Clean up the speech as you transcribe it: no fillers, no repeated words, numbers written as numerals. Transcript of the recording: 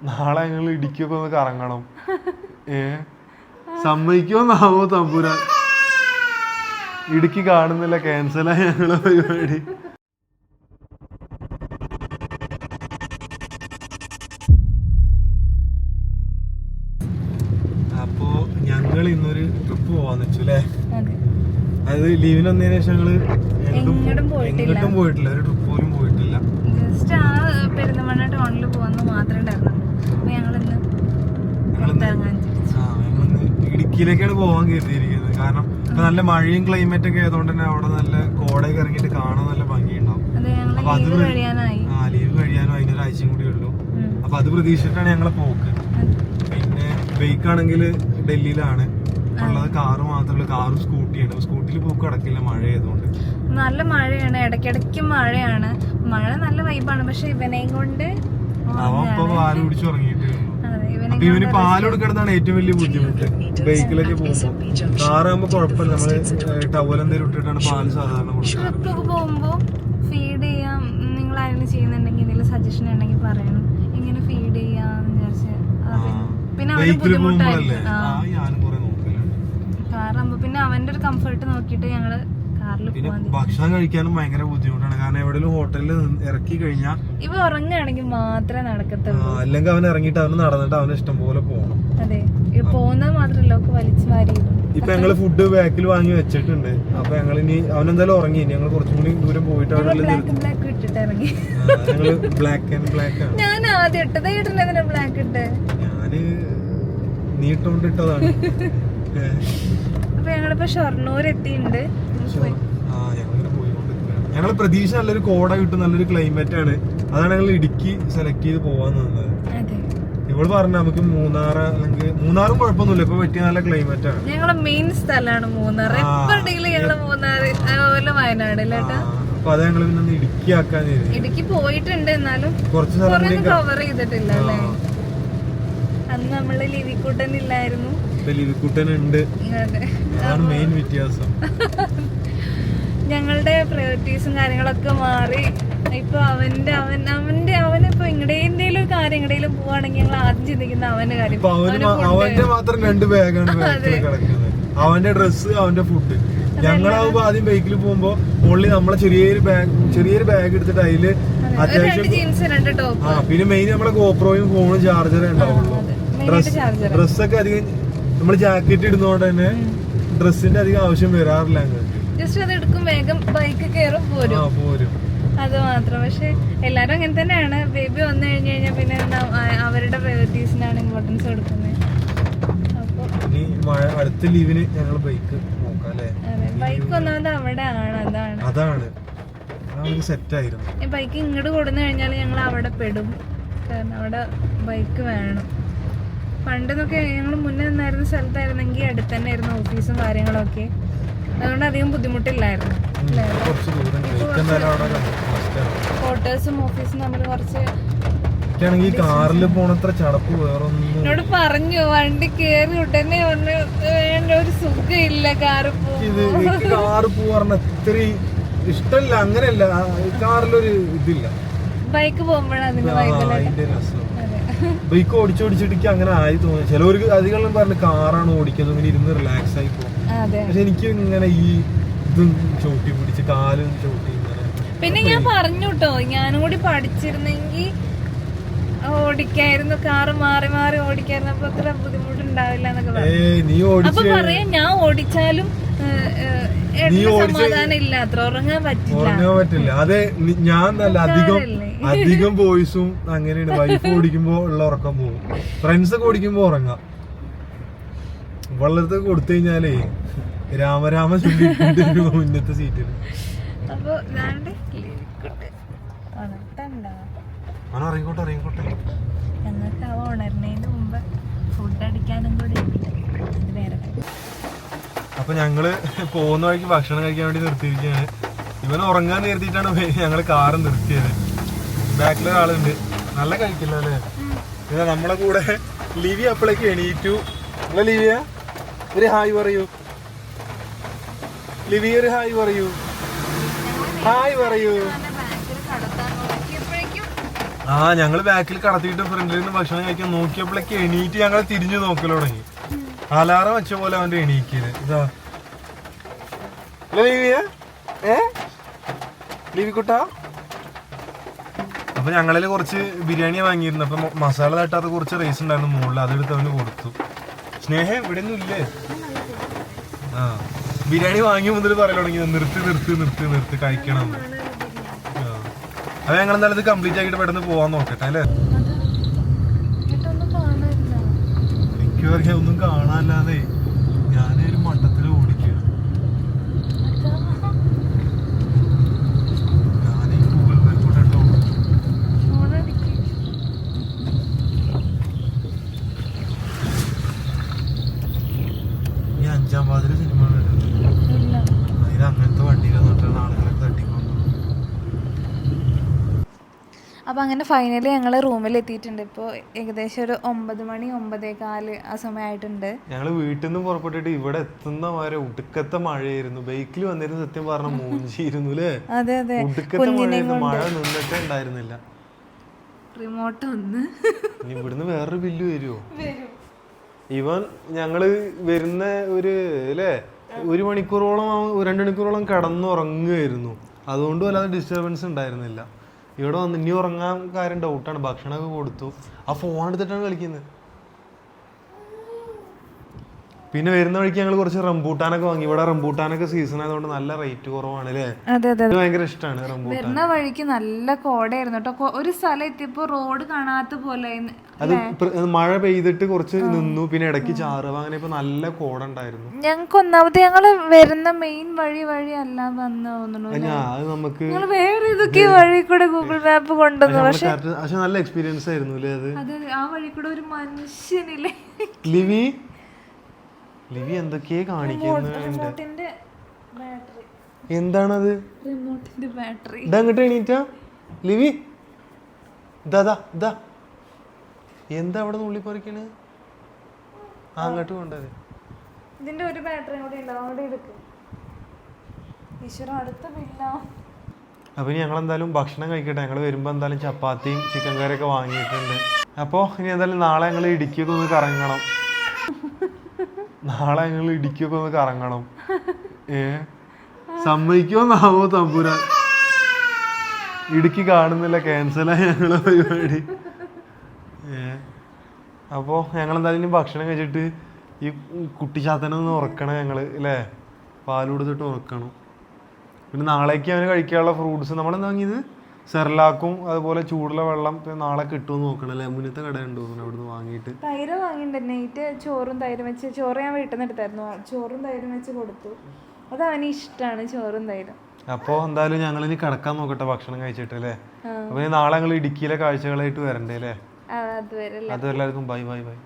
നാളെ ഞങ്ങൾ ഇടുക്കിയൊക്കെ ഒന്ന് കറങ്ങണം. സമ്മതിക്കുമെന്നാവോ തമ്പുരാൻ? ഇടുക്കി കാണുന്നില്ല, ക്യാൻസലായി ഞങ്ങളെ പരിപാടി. അപ്പോ ഞങ്ങൾ ഇന്നൊരു ട്രിപ്പ് പോവാന്ന് വെച്ചു അല്ലേ? അത് ലീവിന് വന്നതിന് ശേഷം ഞങ്ങള് എങ്ങോട്ടും പോയിട്ടില്ല, ഒരു ട്രിപ്പ് പോലും പോയിട്ടില്ല. ജസ്റ്റ് ആ പെരുന്തമണ്ണ ടൗണിൽ പോകുന്ന മാത്രമേ ഉണ്ടായിരുന്നുള്ളൂ. അപ്പൊ ഞങ്ങളിന്ന് ഇടുക്കിയിലേക്കാണ് പോകാൻ കരുതിയിരിക്കുന്നത്. കാരണം ഇപ്പൊ നല്ല മഴയും ക്ലൈമറ്റ് ഒക്കെ ആയതുകൊണ്ട് തന്നെ അവിടെ നല്ല കോടയൊക്കെ ഇറങ്ങിയിട്ട് കാണാൻ നല്ല ഭംഗിയുണ്ടാവും. അപ്പൊ അത് ലീവ് കഴിയാനും അതിനൊരാഴ്ചയും കൂടി ഉള്ളൂ. അപ്പൊ അത് പ്രതീക്ഷിച്ചിട്ടാണ് ഞങ്ങളെ പോക്ക്. പിന്നെ ബൈക്കാണെങ്കിൽ ഡൽഹിയിലാണ് ഉള്ളത്, കാറ് മാത്രമല്ല, കാറും സ്കൂട്ടിയാണ്. സ്കൂട്ടിയിൽ പോക്ക് നടക്കില്ല മഴ ആയതുകൊണ്ട്. നല്ല മഴയാണ്, ഇടയ്ക്കിടയ്ക്ക് മഴയാണ്. മഴ നല്ല വൈബാണ്. പക്ഷെ ഇവനെയും കൊണ്ട് അവൻ ഇപ്പൊ പാല് കുടിച്ച് ഉറങ്ങിയിട്ട് ഇവന് പാല് കൊടുക്കണതാണ് ഏറ്റവും വലിയ ബുദ്ധിമുട്ട് ബൈക്കിലൊക്കെ പോകുമ്പോ. കാറാകുമ്പോ കുഴപ്പമില്ല, നമ്മള് ടവൽ എന്തെങ്കിലും ഇട്ടിട്ടാണ് പാല് സാധാരണ കൊടുക്കുന്നത്. ട്രിപ്പൊക്കെ പോകുമ്പോ ഫീഡ് ചെയ്യാം, നിങ്ങൾ ആരെങ്കിലും ചെയ്യുന്നുണ്ടെങ്കിൽ എന്തെങ്കിലും സജഷൻ ഉണ്ടെങ്കിൽ പറയണം, എങ്ങനെ ഫീഡ് ചെയ്യാന്ന് വിചാരിച്ച്. പിന്നെ അവന് ബുദ്ധിമുട്ടായിരിക്കും. കാറാകുമ്പോ പിന്നെ അവന്റെ ഒരു കംഫർട്ട് നോക്കിയിട്ട് ഞങ്ങള് കാറിൽ പോകാൻ. ഭക്ഷണം കഴിക്കാനും ഭയങ്കര ബുദ്ധിമുട്ടാണ്. കാരണം എവിടെയെങ്കിലും ഹോട്ടലിൽ ഇറക്കി കഴിഞ്ഞാൽ ഇവ ഉറങ്ങുകയാണെങ്കിൽ മാത്രമേ നടക്കത്തുള്ളൂ. അല്ലെങ്കിൽ അവൻ ഇറങ്ങിയിട്ട് അവന് നടന്നിട്ട് അവന് ഇഷ്ടം പോലെ പോകണം. അതെ, പോകുന്നത് മാത്രല്ല ഒക്കെ വലിച്ചു വാരി. ഇപ്പൊ ഞങ്ങള് ഫുഡ് ബാക്കിൽ വാങ്ങി വെച്ചിട്ടുണ്ട്. അപ്പൊ ഞങ്ങൾ ഇനി അവനെന്തായാലും ഉറങ്ങി, ഞങ്ങൾ കുറച്ചും കൂടി ദൂരം പോയിട്ട് ബ്ലാക്ക് ഇട്ടിട്ട് ഇറങ്ങി. ഞങ്ങള് ബ്ലാക്ക് ആൻഡ് ബ്ലാക്ക് ആണ്. ഞാൻ ആദ്യം ഇട്ടത് ഇട്ടില്ല, ബ്ലാക്ക് ഇട്ട് ഞാന് നീട്ടോണ്ട് ഇട്ടതാണ്. അപ്പൊ ഞങ്ങളിപ്പോ ഷൊർണൂർ എത്തിയിട്ടുണ്ട്. ഞങ്ങള് പ്രതീക്ഷ നല്ലൊരു കോട കിട്ടും, നല്ലൊരു ക്ലൈമറ്റ് ആണ്. അതാണ് ഞങ്ങൾ ഇടുക്കി സെലക്ട് ചെയ്ത് പോവാൻ നിന്നത്. ഇവള് പറഞ്ഞ നമുക്ക് മൂന്നാർ, അല്ലെങ്കിൽ മൂന്നാറും കുഴപ്പമൊന്നുമില്ല, ഇപ്പൊ പറ്റിയ നല്ല ക്ലൈമറ്റ് ആണ്. ഞങ്ങളെ മെയിൻ സ്ഥലമാണ് മൂന്നാർ. എപ്പോഴെങ്കിലും ഞങ്ങള് മൂന്നാർ, അതുപോലെ വയനാട് അല്ലേട്ടാ. അപ്പൊ അത് ഞങ്ങള് പിന്നെ ഇടുക്കി ആക്കാൻ. ഇടുക്കി പോയിട്ടുണ്ട്, എന്നാലും കുറച്ച് സ്ഥലം കവർ ചെയ്തിട്ടില്ല അല്ലേ. അന്ന് നമ്മള് ലിവിക്കൂട്ടൻ ഇല്ലായിരുന്നു, ലിവിക്കൂട്ടനുണ്ട്. അതാണ് മെയിൻ വ്യത്യാസം. ഞങ്ങളുടെ പ്രയോറിറ്റീസും കാര്യങ്ങളൊക്കെ മാറി. ഇപ്പൊ അവനിപ്പോ എങ്ങടേലും കാര്യം എങ്ങടേലും പോവാണെങ്കിൽ ഞങ്ങൾ ആദ്യം ചിന്തിക്കുന്ന അവന്റെ കാര്യം. അവന്റെ മാത്രം 2 ബാഗാണ് കിടക്കുന്നത്. അവന്റെ ഡ്രസ്സ്, അവന്റെ ഫുഡ്. ഞങ്ങളാവുമ്പോ ആദ്യം ബൈക്കിൽ പോകുമ്പോ ഓൺലി നമ്മളെ ചെറിയൊരു ബാഗ് എടുത്തിട്ട് അതില് അത്യാവശ്യം പിന്നെ മെയിൻ നമ്മളെ ഗോപ്രോയും ഫോണും ചാർജറേ ഉണ്ടാവുള്ളൂ. ഡ്രസ്സൊക്കെ അധികം നമ്മള് ജാക്കറ്റ് ഇടുന്നോണ്ട് തന്നെ ഡ്രസ്സിന്റെ അധികം ആവശ്യം വരാറില്ല. ജസ്റ്റ് അത് എടുക്കും, വേഗം ബൈക്ക് കയറും, പോരും. അത് മാത്രം. പക്ഷെ എല്ലാരും അങ്ങനെ തന്നെയാണ്. ബേബി വന്നു കഴിഞ്ഞു കഴിഞ്ഞാൽ പിന്നെ അവരുടെ പ്രയോറിറ്റീസിനാണ് ഇമ്പോർട്ടൻസ് കൊടുക്കുന്നത്. അപ്പൊ അടുത്ത ലീവിന് ഞങ്ങൾ ബൈക്ക് നോക്കാം. ബൈക്ക് ഒന്നാമത് അവിടെ ആണ്, അതാണ് സെറ്റ് ആയിരുന്നു. ബൈക്ക് ഇങ്ങോട്ട് കൊടുന്നു കഴിഞ്ഞാൽ ഞങ്ങൾ അവിടെ പെടും. കാരണം അവിടെ ബൈക്ക് വേണം. പണ്ടെന്നൊക്കെ ഞങ്ങൾ മുന്നേ നിന്നായിരുന്ന സ്ഥലത്തായിരുന്നെങ്കിൽ അടുത്ത് തന്നെ ആയിരുന്നു ഓഫീസും കാര്യങ്ങളൊക്കെ, അതുകൊണ്ട് അധികം ബുദ്ധിമുട്ടില്ലായിരുന്നു. ക്വാർട്ടേഴ്സും ഓഫീസും തമ്മിൽ കുറച്ച്. കാറിൽ പോണത്ര ചടപ്പ് വേറൊന്നും. എന്നോട് പറഞ്ഞു, വണ്ടി കേറി ഉടനെ വേണ്ട, ഒരു സുഖമില്ല കാറ് പോവാറിന് അത്ര ഇഷ്ടമല്ല. അങ്ങനെയല്ല, കാറിലൊരു ഇതില്ല. ബൈക്ക് പോകുമ്പോഴാണ് അതിന്റെ രസം. ബൈക്ക് ഓടിച്ചിട്ട് അങ്ങനെ ആയി തോന്നി. ചിലവർക്ക് അധികം പറഞ്ഞ് കാറാണ് ഓടിക്കുന്നത്, ഇങ്ങനെ ഇരുന്ന് റിലാക്സ് ആയി പോകും. പക്ഷെ എനിക്ക് ഇങ്ങനെ ഈ ഇതും ചവിട്ടി പിടിച്ച് കാലും ചവിട്ടി. പിന്നെ ഞാൻ പറഞ്ഞു കേട്ടോ, ഞാനും കൂടി പഠിച്ചിരുന്നെങ്കിൽ ഓടിക്കായിരുന്നു, കാറ് മാറി മാറി ഓടിക്കായിരുന്നു. അപ്പൊ അത്ര ബുദ്ധിമുട്ടുണ്ടാവില്ല എന്നൊക്കെ പറഞ്ഞു. അപ്പൊ പറയാ, ഞാൻ ഓടിച്ചാലും സമാധാനം ഇല്ല, അത്ര ഉറങ്ങാൻ പറ്റില്ല. അതെ, ഞാൻ നല്ല അധികം ബോയ്സും അങ്ങനെയാണ്. വൈഫ് ഓടിക്കുമ്പോ ഉള്ള ഉറക്കം പോകും, ഫ്രണ്ട്സ് ഒക്കെ ഓടിക്കുമ്പോ ഉറങ്ങാം. വളർത്തൊക്കെ കൊടുത്തു കഴിഞ്ഞാലേ രാമരാമ ചൊല്ലിട്ടുണ്ട് മുന്നത്തെ സീറ്റിൽ. അപ്പൊ ഇറങ്ങിക്കോട്ടെ. ഞങ്ങൾക്ക് അവ ഉണരുന്നതിന് മുമ്പ് ഫുഡ് അടിക്കാനും കൂടി. അപ്പൊ ഞങ്ങള് പോകുന്ന വഴിക്ക് ഭക്ഷണം കഴിക്കാൻ വേണ്ടി നിർത്തിയിരിക്കുകയാണ്. ഇവൻ ഉറങ്ങാൻ നിർത്തിയിട്ടാണ് ഞങ്ങള് കാറ് നിർത്തിയത്. ബാക്കിലൊരാളുണ്ട്, നല്ല കഴിക്കില്ല അല്ലേ. പിന്നെ നമ്മളെ കൂടെ ലിവി അപ്പോഴേക്ക് എണീറ്റു. അല്ല ലിവിയ, ഒരു ഹായ് പറയൂ. ലിവി ഒരു ഹായ് പറയൂ. ആ ഞങ്ങള് ബാക്കിൽ കടത്തിയിട്ട് ഫ്രണ്ടിൽ നിന്ന് ഭക്ഷണം കഴിക്കാൻ നോക്കിയപ്പോഴേക്ക് എണീറ്റ് ഞങ്ങൾ തിരിഞ്ഞു നോക്കൽ തുടങ്ങി. അലാറം വെച്ച പോലെ അവന്റെ എണീക്കല്. ഇതാ ലിവിക്കുട്ട. അപ്പൊ ഞങ്ങളില് കുറച്ച് ബിരിയാണി വാങ്ങിയിരുന്നു. അപ്പൊ മസാല തട്ടാത്ത കുറച്ച് റൈസ് ഉണ്ടായിരുന്നു മുകളിൽ, അതെടുത്ത് അവന് കൊടുത്തു. സ്നേഹം ഇവിടെ ഒന്നും ഇല്ലേ? ആ ബിരിയാണി വാങ്ങി മുതൽ പറയാൻ തുടങ്ങി നിർത്തി നിർത്തി നിർത്തി നിർത്തി കഴിക്കണം. അത് ഞങ്ങൾ എന്തായാലും ഇത് കംപ്ലീറ്റ് ആക്കിയിട്ട് പെട്ടെന്ന് പോവാൻ നോക്കട്ടെ അല്ലേ? എനിക്ക് പറയാ ഒന്നും കാണാനല്ലാതെ ഞാനൊരു മട്ടത്തിൽ ഓടിക്കുക. ഞാൻ ഈ ഗൂഗിൾ മാപ്പ് കൂടെ ഉണ്ടോ? ഈ 5-ാം വാതിൽ സിനിമ ഇത് അങ്ങനത്തെ വണ്ടിയിലൊന്നും ആളുകളൊക്കെ തട്ടിക്കൊണ്ടു. അപ്പോൾ അങ്ങനെ ഫൈനലി ഞങ്ങൾ റൂമിൽ എത്തിയിട്ടുണ്ട്. ഇപ്പോൾ ഏകദേശം ഒരു 9 മണി 9:15 ആ സമയമായിട്ടുണ്ട്. ഞങ്ങൾ വീട്ടിൽ നിന്ന് പുറപ്പെട്ടിട്ട് ഇവിടെ എത്തുന്ന വരെ ഉടുക്കത്തെ മഴയായിരുന്നു. ബൈക്കിൽ വന്നിരുന്നു സത്യം പറഞ്ഞ മൂഞ്ചിയിരുന്നു അല്ലേ? അതെ അതെ, ഉടുക്കത്തെ മഴയായിരുന്നു. മഴ നിന്നിട്ടേ ഉണ്ടായിരുന്നില്ല. റിമോട്ട് ഒന്ന് ഇവിടുന്ന് വേറൊരു ബില്ല് വരുമോ? ഇവൻ ഞങ്ങള് വരുന്ന ഒരു അല്ലേ 1 മണിക്കൂറോളം 2 മണിക്കൂറോളം കിടന്നുറങ്ങുമായിരുന്നു. അതുകൊണ്ട് വല്ലാതെ ഡിസ്റ്റർബൻസ് ഉണ്ടായിരുന്നില്ല. ഇവിടെ വന്ന് ഇനി ഉറങ്ങാൻ കാര്യം ഡൗട്ടാണ്. ഭക്ഷണമൊക്കെ കൊടുത്തു. ആ ഫോൺ എടുത്തിട്ടാണ് കളിക്കുന്നത്. പിന്നെ വരുന്ന വഴിക്ക് ഞങ്ങൾ കുറച്ച് റംബൂട്ടാനൊക്കെ വാങ്ങി. ഇവിടെ റംബൂട്ടാനൊക്കെ സീസൺ ആയതുകൊണ്ട് നല്ല റേറ്റ് കുറവാണ് അല്ലേ? ഭയങ്കര ഇഷ്ടമാണ് റംബൂട്ടാൻ. വരുന്ന വഴിക്ക് നല്ല കോടയായിരുന്നു കേട്ടോ. ഒരു സ്ഥലം എത്തിയപ്പോ റോഡ് കാണാത്ത പോലെ. അത് മഴ പെയ്തിട്ട് കുറച്ച് നിന്നു, പിന്നെ ഇടയ്ക്ക് ചാറുക, അങ്ങനെ ഇപ്പൊ നല്ല കോട ഉണ്ടായിരുന്നു. ഞങ്ങൾക്ക് ഒന്നാമത് ഞങ്ങള് വരുന്ന മെയിൻ വഴി അല്ല വന്ന് തോന്നുന്നു. അത് നമുക്ക് വേറെ ഇതൊക്കെ വഴി കൂടെ ഗൂഗിൾ മാപ്പ് കൊണ്ടുവന്നു. പക്ഷെ നല്ല എക്സ്പീരിയൻസ് ആയിരുന്നു അല്ലേ അത്? അതെ, ആ വഴി കൂടെ ഒരു മനുഷ്യനില്ലേ. ലിവി എന്തൊക്കെയാ കാണിക്കുന്നുണ്ട്. ബാറ്ററി എന്താണത്? റിമോട്ടിന്റെ ബാറ്ററി. ഇതങ്ങോട്ട് എണീറ്റാ ലിവി. ഇതാ എന്താ അവിടെ നുള്ളി പറിക്കണ്? അങ്ങോട്ട് കൊണ്ടത്. ഇതിന്റെ ഒരു ബാറ്ററി കൂടെ ഉണ്ടാവും. അവിടെ എടുക്ക്. ഈശ്വര, അടുത്ത ബില്ലോ. അപ്പൊ ഇനി ഞങ്ങൾ എന്തായാലും ഭക്ഷണം കഴിക്കട്ടെ. ഞങ്ങൾ വരുമ്പോ എന്തായാലും ചപ്പാത്തിയും ചിക്കൻ കറിയൊക്കെ വാങ്ങിയിട്ടുണ്ട്. അപ്പൊ ഇനി എന്തായാലും നാളെ ഞങ്ങൾ ഇടുക്കിയൊക്കെ ഒന്ന് കറങ്ങണം. സമ്മതിക്കോന്നാവോ തമ്പുരാൻ? ഇടുക്കി കാണുന്നില്ല, ക്യാൻസലായി ഞങ്ങളെ പരിപാടി. അപ്പോ ഞങ്ങൾ എന്തായാലും ഇനി ഭക്ഷണം കഴിച്ചിട്ട് ഈ കുട്ടിച്ചാത്തനൊന്ന് ഉറക്കണം ഞങ്ങള് അല്ലേ? പാല് കൊടുത്തിട്ട് ഉറക്കണം. പിന്നെ നാളേക്ക് അവന് കഴിക്കാനുള്ള ഫ്രൂട്ട്സ് നമ്മളെന്താ വാങ്ങിയത്? സെർലാക്കും അതുപോലെ ചൂടുള്ള വെള്ളം നാളെ കിട്ടുമെന്ന് നോക്കണം അല്ലേ? മുന്നത്തെ കട ഉണ്ടോ അവിടുന്ന് വാങ്ങിയിട്ട്? തൈര് വാങ്ങിയിട്ട് നൈറ്റ് ചോറും തൈരും വെച്ച്. ചോറ് ഞാൻ വീട്ടിൽ നിന്ന് എടുത്തായിരുന്നു. ചോറും തൈരും വെച്ച് കൊടുത്തു. അത് അവന് ഇഷ്ടമാണ് ചോറും തൈരും. അപ്പോൾ എന്തായാലും ഞങ്ങളിനി കിടക്കാൻ നോക്കട്ടെ ഭക്ഷണം കഴിച്ചിട്ട് അല്ലേ? അപ്പൊ നാളെ ഞങ്ങൾ ഇടുക്കിയിലെ കാഴ്ചകളായിട്ട് വരണ്ടേ അല്ലേ? അതുവരെ എല്ലാവർക്കും ബൈ ബൈ ബൈ.